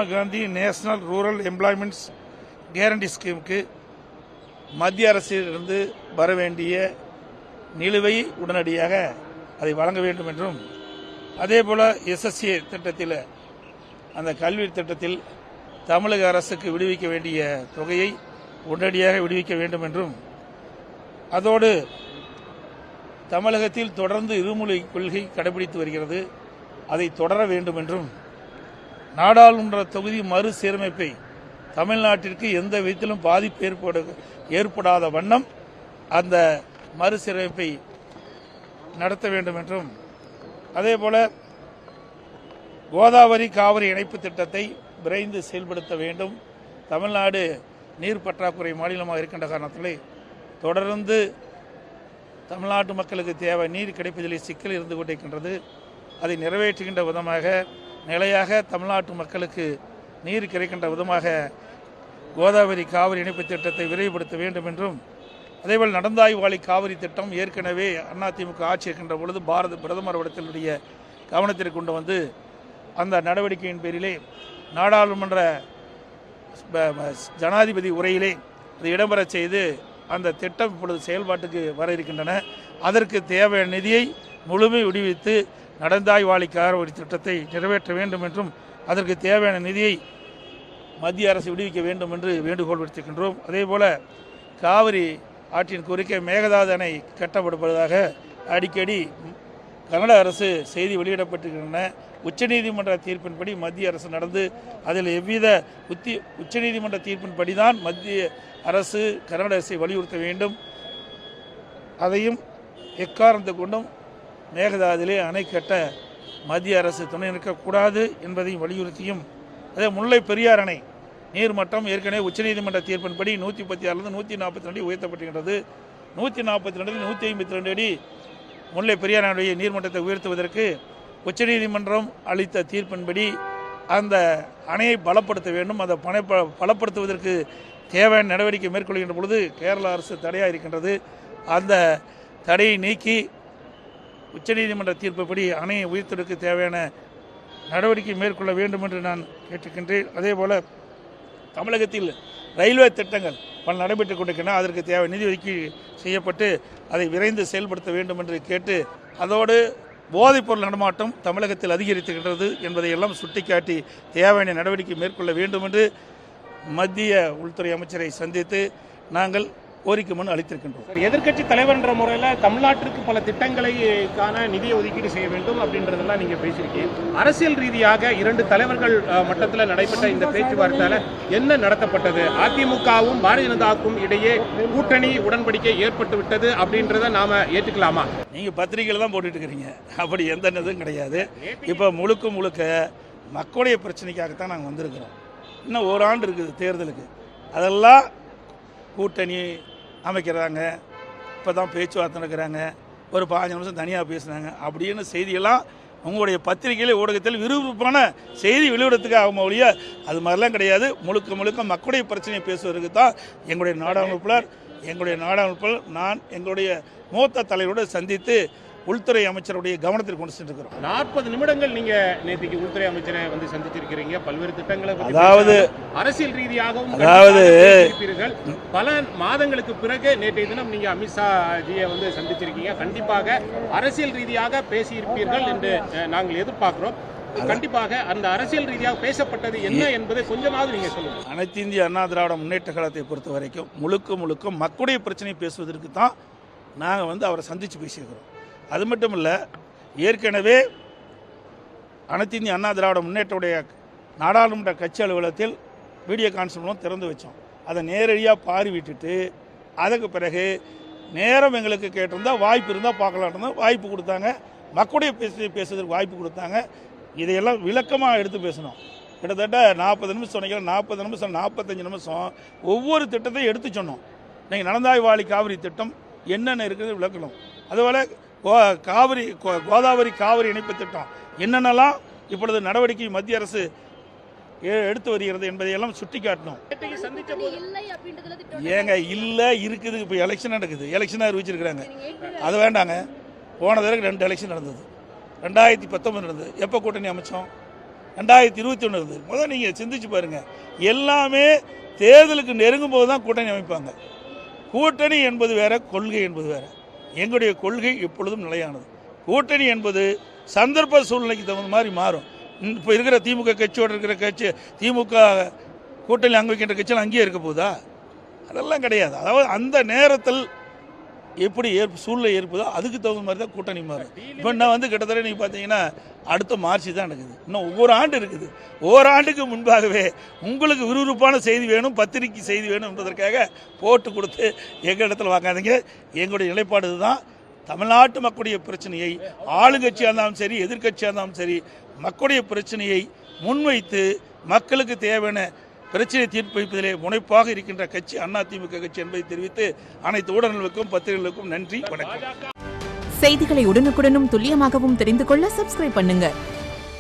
Gandhi national rural employments guarantee ஸ்கீமுக்கு மத்திய அரசிலிருந்து வர வேண்டிய நிலுவை உடனடியாக அதை வழங்க வேண்டும் என்றும், அதேபோல எஸ்எஸ்ஏ திட்டத்தில் அந்த கல்வி திட்டத்தில் தமிழக அரசுக்கு விடுவிக்க வேண்டிய தொகையை உடனடியாக விடுவிக்க வேண்டும் என்றும், அதோடு தமிழகத்தில் தொடர்ந்து இருமொழி கொள்கை கடைபிடித்து வருகிறது, அதை தொடர வேண்டும் என்றும், நாடாளுமன்ற தொகுதி மறுசீரமைப்பை தமிழ்நாட்டிற்கு எந்த விதத்திலும் பாதிப்பு ஏற்படாத வண்ணம் அந்த மறுசீரமைப்பை நடத்த வேண்டும் என்றும், அதேபோல கோதாவரி காவிரி இணைப்பு திட்டத்தை விரைந்து செயல்படுத்த வேண்டும். தமிழ்நாடு நீர் பற்றாக்குறை மாநிலமாக இருக்கின்ற காரணத்திலே தொடர்ந்து தமிழ்நாட்டு மக்களுக்கு தேவை நீர் கிடைப்பதிலே சிக்கல் இருந்து கொண்டிருக்கின்றது. அதை நிறைவேற்றுகின்ற விதமாக நிலையாக தமிழ்நாட்டு மக்களுக்கு நீர் கிடைக்கின்ற விதமாக கோதாவரி காவிரி இணைப்பு திட்டத்தை விரைவுபடுத்த வேண்டும் என்றும், அதேபோல் நடந்தாய்வாளி காவிரி திட்டம் ஏற்கனவே அதிமுக ஆட்சி இருக்கின்ற பொழுது பாரத பிரதமர் இடத்தினுடைய கவனத்திற்கு கொண்டு வந்து அந்த நடவடிக்கையின் பேரிலே நாடாளுமன்ற ஜனாதிபதி உரையிலே அது இடம்பெற செய்து அந்த திட்டம் இப்பொழுது செயல்பாட்டுக்கு வர இருக்கின்றன. அதற்கு தேவையான நிதியை முழுமை விடுவித்து நடந்தாய்வாளி காவிரி திட்டத்தை நிறைவேற்ற வேண்டும் என்றும், அதற்கு தேவையான நிதியை மத்திய அரசு விடுவிக்க வேண்டும் என்று வேண்டுகோள் விடுத்திருக்கின்றோம். அதேபோல காவிரி ஆற்றின் குறுக்கே மேகதாது அணை கட்டப்படுவதாக அடிக்கடி கனடா அரசு செய்தி வெளியிடப்பட்டிருக்கின்றன. உச்சநீதிமன்ற தீர்ப்பின்படி மத்திய அரசு நடந்து அதில் எவ்வித உச்சநீதிமன்ற தீர்ப்பின்படி தான் மத்திய அரசு கனடா அரசை வலியுறுத்த வேண்டும். அதையும் எக்காரணத்தை கொண்டும் மேகதாதிலே அணை கட்ட மத்திய அரசு துணை நிற்கக்கூடாது என்பதையும் வலியுறுத்தியும், அதே முல்லை பெரியார் அணை நீர்மட்டம் ஏற்கனவே உச்சநீதிமன்ற தீர்ப்பின்படி 116 142 அடி உயர்த்தப்பட்டிருக்கிறது. 142 152 அடி முல்லை பெரியார் அணையுடைய நீர்மட்டத்தை உயர்த்துவதற்கு உச்சநீதிமன்றம் அளித்த தீர்ப்பின்படி அந்த அணையை பலப்படுத்த வேண்டும். அந்த பலப்படுத்துவதற்கு தேவையான நடவடிக்கை மேற்கொள்கின்ற பொழுது கேரள அரசு தடையாக இருக்கின்றது. அந்த தடையை நீக்கி உச்சநீதிமன்ற தீர்ப்புப்படி அணையை உயர்த்துவதற்கு தேவையான நடவடிக்கை மேற்கொள்ள வேண்டும் என்று நான் கேட்டுக்கின்றேன். அதேபோல தமிழகத்தில் ரயில்வே திட்டங்கள் பல நடைபெற்றுக் கொண்டிருக்கின்றன. அதற்கு தேவை நிதி ஒதுக்கீடு செய்யப்பட்டு அதை விரைந்து செயல்படுத்த வேண்டும் என்று கேட்டு, அதோடு போதைப்பொருள் நடமாட்டம் தமிழகத்தில் அதிகரித்துகின்றது என்பதையெல்லாம் சுட்டிக்காட்டி தேவையான நடவடிக்கை மேற்கொள்ள வேண்டும் என்று மத்திய உள்துறை அமைச்சரை சந்தித்து நாங்கள் கோரிக்கை மனு அளித்திருக்கின்றோம். எதிர்க்கட்சி தலைவர் என்ற முறையில் தமிழ்நாட்டிற்கு பல திட்டங்களுக்கான நிதியை ஒதுக்கீடு செய்ய வேண்டும் அப்படின்றதெல்லாம் நீங்க பேசியிருக்கீங்க. அரசியல் ரீதியாக இரண்டு தலைவர்கள் மட்டத்தில் நடைபெற்ற இந்த பேச்சுவார்த்தையில என்ன நடத்தப்பட்டது? அதிமுகவும் பாரதிய ஜனதாவுக்கும் இடையே கூட்டணி உடன்படிக்கை ஏற்பட்டு விட்டது அப்படின்றத நாம ஏற்றுக்கலாமா? நீங்க பத்திரிகையில தான் போட்டுட்டு இருக்கிறீங்க, அப்படி எந்த இதுவும் கிடையாது. இப்ப முழுக்க மக்களுடைய பிரச்சனைக்காகத்தான் நாங்கள் வந்திருக்கிறோம். இன்னும் ஒரு ஆண்டு இருக்குது தேர்தலுக்கு. அதெல்லாம் கூட்டணி அமைக்கிறாங்க, இப்போ தான் பேச்சுவார்த்தை நடக்கிறாங்க, ஒரு 15 நிமிஷம் தனியாக பேசுனாங்க அப்படின்னு செய்தியெல்லாம் உங்களுடைய பத்திரிகையில ஊடகத்தில் விறுவிறுப்பான செய்தி வெளியிடத்துக்கு ஆகும் ஒழிய அது மாதிரிலாம் கிடையாது. முழுக்க மக்களுடைய பிரச்சனையை பேசுவதற்கு தான் எங்களுடைய நாடாளுமன்ற நான் எங்களுடைய மூத்த தலைவரோடு சந்தித்து உள்துறை அமைச்சருடைய கவனத்தில் கொண்டு சென்றிருக்கிறோம். 40 நிமிடங்கள் நீங்க நேற்றுக்கு உள்துறை அமைச்சரை வந்து சந்திச்சிருக்கிறீங்க. பல்வேறு திட்டங்களை அதாவது அரசியல் ரீதியாகவும் பல மாதங்களுக்கு பிறகு நேற்றைய தினம் நீங்க அமித்ஷா ஜியை வந்து சந்திச்சிருக்கீங்க. கண்டிப்பாக அரசியல் ரீதியாக பேசியிருப்பீர்கள் என்று நாங்கள் எதிர்பார்க்கிறோம். கண்டிப்பாக அந்த அரசியல் ரீதியாக பேசப்பட்டது என்ன என்பதை கொஞ்சமாவது நீங்க சொல்லுங்க. அனைத்து இந்திய அண்ணா திராவிட முன்னேற்ற கழகத்தை பொறுத்த வரைக்கும் முழுக்க மக்களுடைய பிரச்சனையை பேசுவதற்கு தான் நாங்கள் வந்து அவரை சந்தித்து பேசியிருக்கிறோம். அது மட்டும் இல்லை, ஏற்கனவே அனைத்து இந்திய அண்ணா திராவிட முன்னேற்றவுடைய நாடாளுமன்ற கட்சி அலுவலகத்தில் வீடியோ கான்ஃபரன்ஸ் திறந்து வச்சோம். அதை நேரடியாக பார்வையிட்டு அதுக்கு பிறகு நேரம் எங்களுக்கு கேட்டிருந்தால் வாய்ப்பு இருந்தால் பார்க்கலான்னு வாய்ப்பு கொடுத்தாங்க. மக்களுடைய பேசுவதற்கு வாய்ப்பு கொடுத்தாங்க. இதையெல்லாம் விளக்கமாக எடுத்து பேசணும். கிட்டத்தட்ட 40 நிமிஷம் சொன்னீங்க, 40 நிமிஷம் 45 நிமிஷம் ஒவ்வொரு திட்டத்தையும் எடுத்து சொன்னோம். நீங்கள் நடந்தாய்வாளி காவிரி திட்டம் என்னென்ன இருக்குது விளக்கணும். அதுபோல் கோதாவரி காவிரி இணைப்பு திட்டம் என்னென்னலாம் இப்பொழுது நடவடிக்கை மத்திய அரசு எடுத்து வருகிறது என்பதையெல்லாம் சுட்டி காட்டணும். ஏங்க இல்லை இருக்குது. இப்போ எலெக்ஷன் நடக்குது, எலெக்ஷனாக அறிவிச்சிருக்கிறாங்க. அது வேண்டாங்க. போன தடவை 2 எலெக்ஷன் நடந்தது. 2019 நடந்தது. எப்போ கூட்டணி அமைச்சோம்? 2021 இருந்தது. முதல்ல நீங்கள் சிந்திச்சு பாருங்கள். எல்லாமே தேர்தலுக்கு நெருங்கும் போது தான் கூட்டணி அமைப்பாங்க. கூட்டணி என்பது வேற, கொள்கை என்பது வேற. எங்களுடைய கொள்கை எப்பொழுதும் நிலையானது. கூட்டணி என்பது சந்தர்ப்ப சூழ்நிலைக்கு தகுந்த மாதிரி மாறும். இப்போ இருக்கிற திமுக கட்சியோடு இருக்கிற கட்சி, திமுக கூட்டணி அங்கே வைக்கின்ற கட்சியில் அங்கேயே இருக்க போதா? அதெல்லாம் கிடையாது. அதாவது அந்த நேரத்தில் எப்படி சூழ்நிலை ஏற்பதோ அதுக்கு தகுந்த மாதிரி தான் கூட்டணி மாறும். இப்போ நான் கிட்டத்தட்ட நீங்கள் பார்த்தீங்கன்னா அடுத்த மார்ச் தான் நடக்குது. இன்னும் ஒவ்வொரு ஆண்டு இருக்குது. ஒவ்வொரு ஆண்டுக்கு முன்பாகவே உங்களுக்கு விறுவிறுப்பான செய்தி வேணும், பத்திரிக்கை செய்தி வேணும் என்பதற்காக போட்டு கொடுத்து எங்கள் இடத்துல வாங்காதீங்க. எங்களுடைய நிலைப்பாடு இதுதான். தமிழ்நாட்டு மக்களுடைய பிரச்சனையை ஆளுங்கட்சியாக இருந்தாலும் சரி, எதிர்கட்சியாக இருந்தாலும் சரி, மக்களுடைய பிரச்சனையை முன்வைத்து மக்களுக்கு தேவையான பிரச்சனை தீர்ப்பு வைப்பதிலே முனைப்பாக இருக்கின்ற கட்சி அதிமுக கட்சி என்பதை தெரிவித்து அனைத்து ஊடகங்களுக்கும் பத்திரிகைகளுக்கும் நன்றி, வணக்கம். செய்திகளை உடனுக்குடனும் துல்லியமாகவும் தெரிந்து கொள்ள சப்ஸ்கிரைப் பண்ணுங்க.